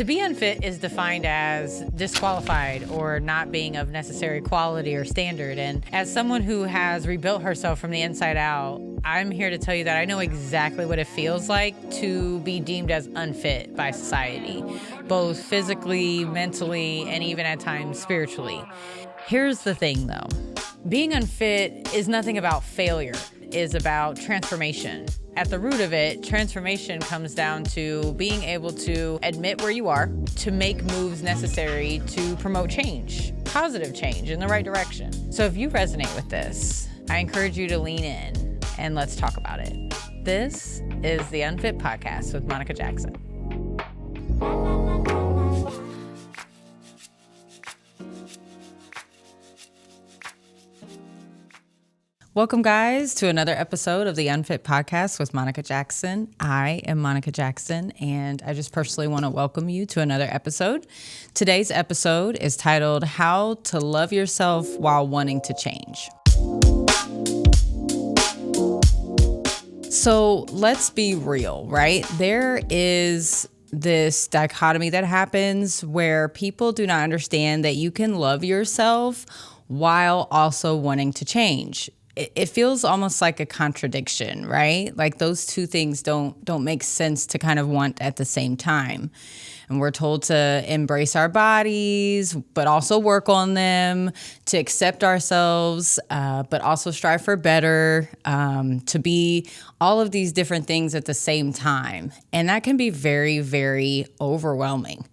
be unfit is defined as disqualified or not being of necessary quality or standard. And as someone who has rebuilt herself from the inside out, I'm here to tell you that I know exactly what it feels like to be deemed as unfit by society, both physically, mentally, and even at times spiritually. Here's the thing though. Being unfit is nothing about failure. It is about transformation. At the root of it, transformation comes down to being able to admit where you are, to make moves necessary to promote change, positive change in the right direction. So if you resonate with this, I encourage you to lean in and let's talk about it. This is the Unfit Podcast with Monica Jackson. Welcome, guys, to another episode of the Unfit Podcast with Monica Jackson. I am Monica Jackson, and I just personally want to welcome you to another episode. Today's episode is titled, How to Love Yourself While Wanting to Change. So let's be real, right? There is this dichotomy that happens where people do not understand that you can love yourself while also wanting to change. It feels almost like a contradiction, right? Like those two things don't make sense to kind of want at the same time. And we're told to embrace our bodies, but also work on them, to accept ourselves, but also strive for better, to be all of these different things at the same time. And that can be very, very overwhelming.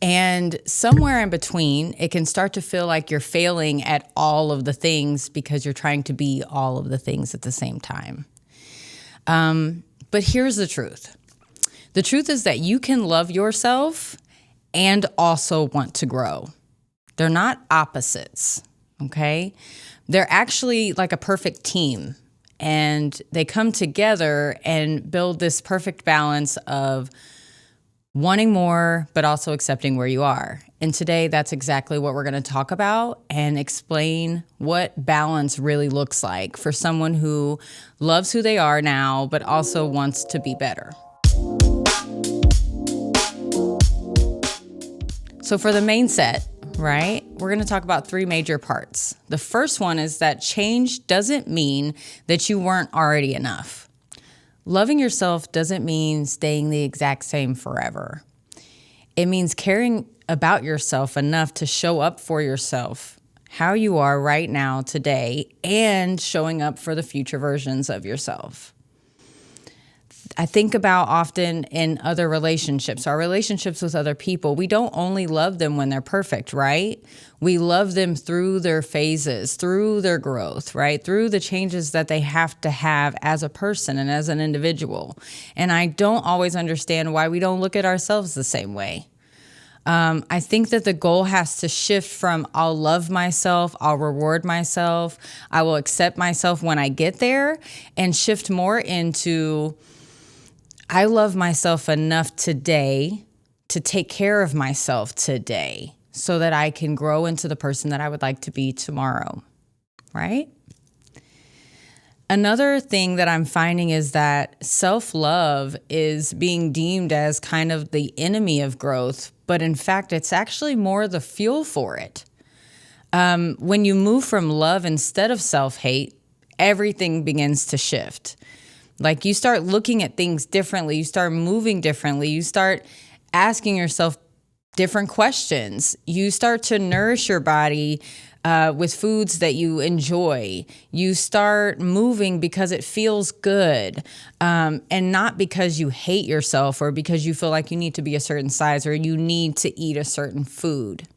And somewhere in between, it can start to feel like you're failing at all of the things because you're trying to be all of the things at the same time. But here's the truth. The truth is that you can love yourself and also want to grow. They're not opposites, okay? They're actually like a perfect team, and they come together and build this perfect balance of wanting more, but also accepting where you are. And today, that's exactly what we're going to talk about and explain what balance really looks like for someone who loves who they are now, but also wants to be better. So for the main set, right, we're going to talk about three major parts. The first one is that change doesn't mean that you weren't already enough. Loving yourself doesn't mean staying the exact same forever. It means caring about yourself enough to show up for yourself, how you are right now, today, and showing up for the future versions of yourself. I think about often in other relationships, our relationships with other people, we don't only love them when they're perfect, right? We love them through their phases, through their growth, right? Through the changes that they have to have as a person and as an individual. And I don't always understand why we don't look at ourselves the same way. I think that the goal has to shift from I'll love myself, I'll reward myself, I will accept myself when I get there, and shift more into I love myself enough today to take care of myself today so that I can grow into the person that I would like to be tomorrow, right? Another thing that I'm finding is that self-love is being deemed as kind of the enemy of growth, but in fact, it's actually more the fuel for it. When you move from love instead of self-hate, everything begins to shift. Like you start looking at things differently, you start moving differently, you start asking yourself different questions. You start to nourish your body with foods that you enjoy. You start moving because it feels good, and not because you hate yourself or because you feel like you need to be a certain size or you need to eat a certain food.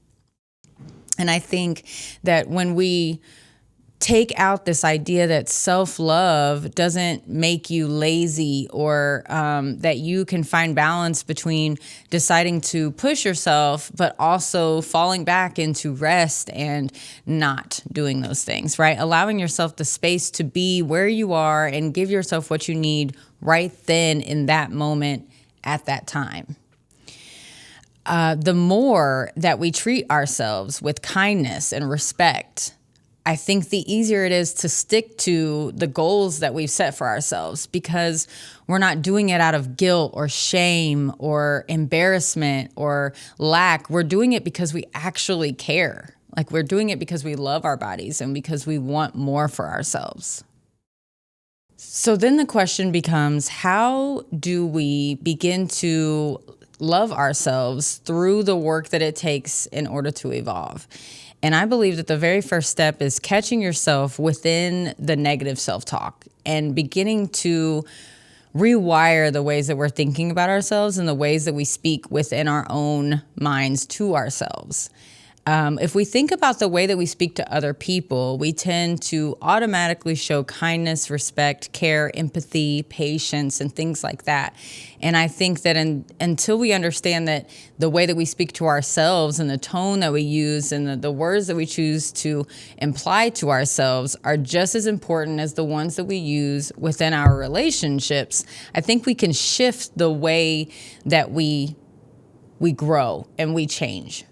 And I think that when we take out this idea that self-love doesn't make you lazy or that you can find balance between deciding to push yourself, but also falling back into rest and not doing those things, right? Allowing yourself the space to be where you are and give yourself what you need right then in that moment at that time. The more that we treat ourselves with kindness and respect, I think the easier it is to stick to the goals that we've set for ourselves, because we're not doing it out of guilt or shame or embarrassment or lack. We're doing it because we actually care. Like, we're doing it because we love our bodies and because we want more for ourselves. So then the question becomes, how do we begin to love ourselves through the work that it takes in order to evolve? And I believe that the very first step is catching yourself within the negative self-talk and beginning to rewire the ways that we're thinking about ourselves and the ways that we speak within our own minds to ourselves. If we think about the way that we speak to other people, we tend to automatically show kindness, respect, care, empathy, patience, and things like that. And I think that until we understand that the way that we speak to ourselves and the tone that we use and the words that we choose to imply to ourselves are just as important as the ones that we use within our relationships, I think we can shift the way that we grow and we change.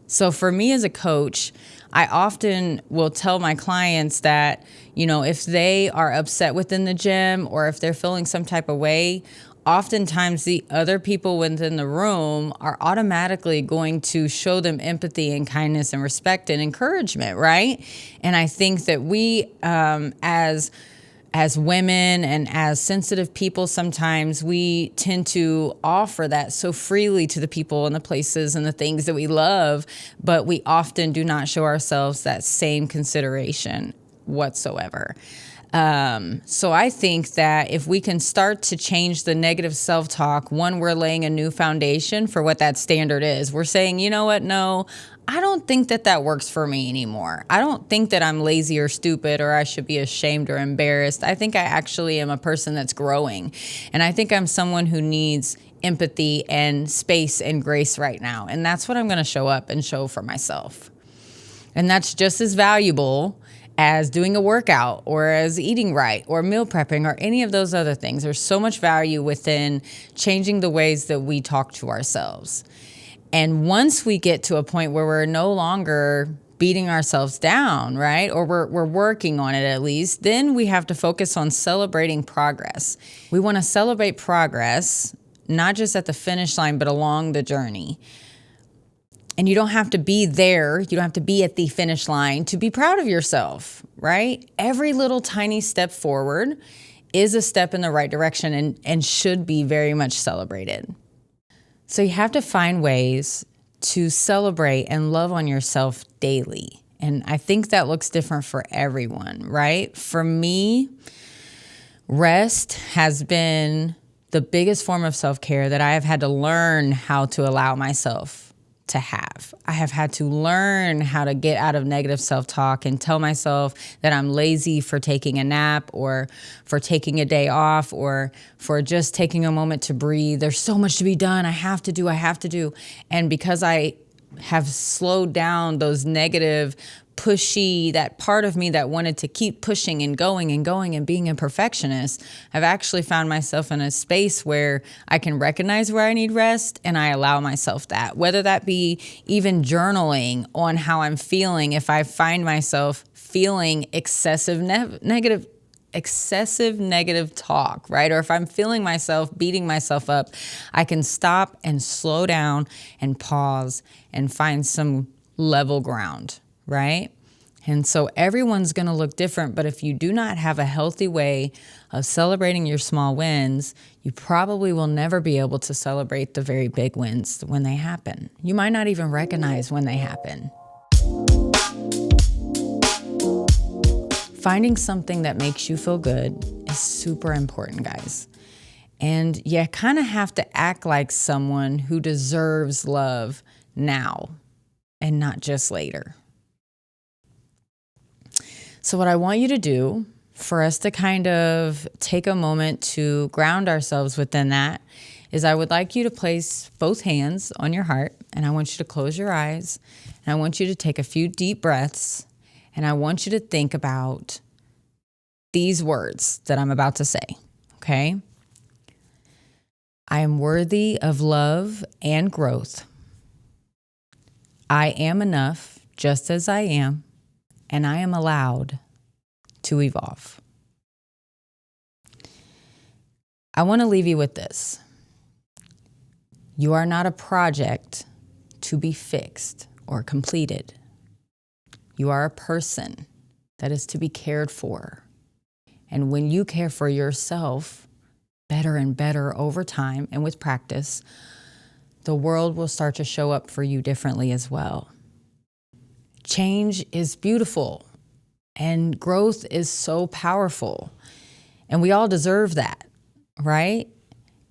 So for me as a coach, I often will tell my clients that, if they are upset within the gym or if they're feeling some type of way, oftentimes the other people within the room are automatically going to show them empathy and kindness and respect and encouragement, right? And I think that we, as women and as sensitive people, sometimes we tend to offer that so freely to the people and the places and the things that we love, but we often do not show ourselves that same consideration whatsoever. So I think that if we can start to change the negative self-talk, one, we're laying a new foundation for what that standard is. We're saying, you know what? No, I don't think that works for me anymore. I don't think that I'm lazy or stupid or I should be ashamed or embarrassed. I think I actually am a person that's growing. And I think I'm someone who needs empathy and space and grace right now. And that's what I'm going to show up and show for myself. And that's just as valuable as doing a workout or as eating right or meal prepping or any of those other things. There's so much value within changing the ways that we talk to ourselves. And once we get to a point where we're no longer beating ourselves down, right? Or we're working on it at least, then we have to focus on celebrating progress. We want to celebrate progress, not just at the finish line, but along the journey. And you don't have to be there. You don't have to be at the finish line to be proud of yourself, right? Every little tiny step forward is a step in the right direction and should be very much celebrated. So you have to find ways to celebrate and love on yourself daily. And I think that looks different for everyone, right? For me, rest has been the biggest form of self-care that I have had to learn how to allow myself to have. I have had to learn how to get out of negative self-talk and tell myself that I'm lazy for taking a nap or for taking a day off or for just taking a moment to breathe. There's so much to be done. I have to do. And because I have slowed down those negative, pushy, that part of me that wanted to keep pushing and going and being a perfectionist, I've actually found myself in a space where I can recognize where I need rest and I allow myself that, whether that be even journaling on how I'm feeling. If I find myself feeling excessive negative talk, right? Or if I'm feeling myself beating myself up, I can stop and slow down and pause and find some level ground, right? And so everyone's going to look different, but if you do not have a healthy way of celebrating your small wins, you probably will never be able to celebrate the very big wins when they happen. You might not even recognize when they happen. Finding something that makes you feel good is super important, guys. And you kind of have to act like someone who deserves love now and not just later. So what I want you to do for us to kind of take a moment to ground ourselves within that is I would like you to place both hands on your heart, and I want you to close your eyes, and I want you to take a few deep breaths, and I want you to think about these words that I'm about to say, okay? I am worthy of love and growth. I am enough just as I am, and I am allowed to evolve. I want to leave you with this. You are not a project to be fixed or completed. You are a person that is to be cared for. And when you care for yourself better and better over time and with practice, the world will start to show up for you differently as well. Change is beautiful and growth is so powerful. And we all deserve that, right?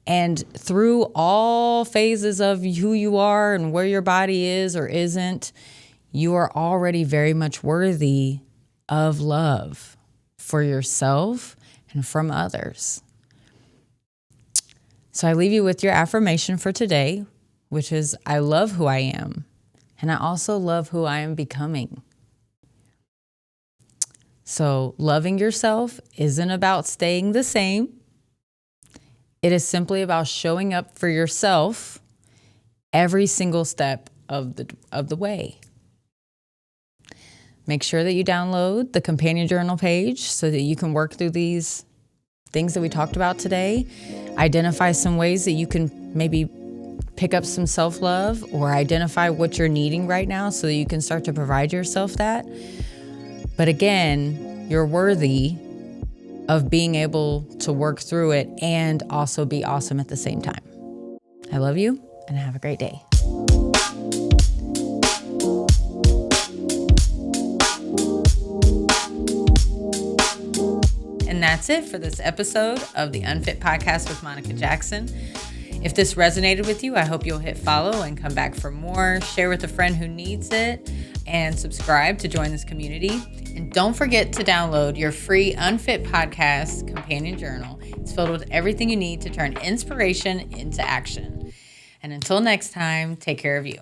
And through all phases of who you are and where your body is or isn't, you are already very much worthy of love for yourself and from others. So I leave you with your affirmation for today, which is, I love who I am, and I also love who I am becoming. So loving yourself isn't about staying the same. It is simply about showing up for yourself every single step of the way. Make sure that you download the Companion Journal page so that you can work through these things that we talked about today. Identify some ways that you can maybe pick up some self-love or identify what you're needing right now so that you can start to provide yourself that. But again, you're worthy of being able to work through it and also be awesome at the same time. I love you and have a great day. And that's it for this episode of the Unfit Podcast with Monica Jackson. If this resonated with you, I hope you'll hit follow and come back for more. Share with a friend who needs it and subscribe to join this community. And don't forget to download your free Unfit Podcast Companion Journal. It's filled with everything you need to turn inspiration into action. And until next time, take care of you.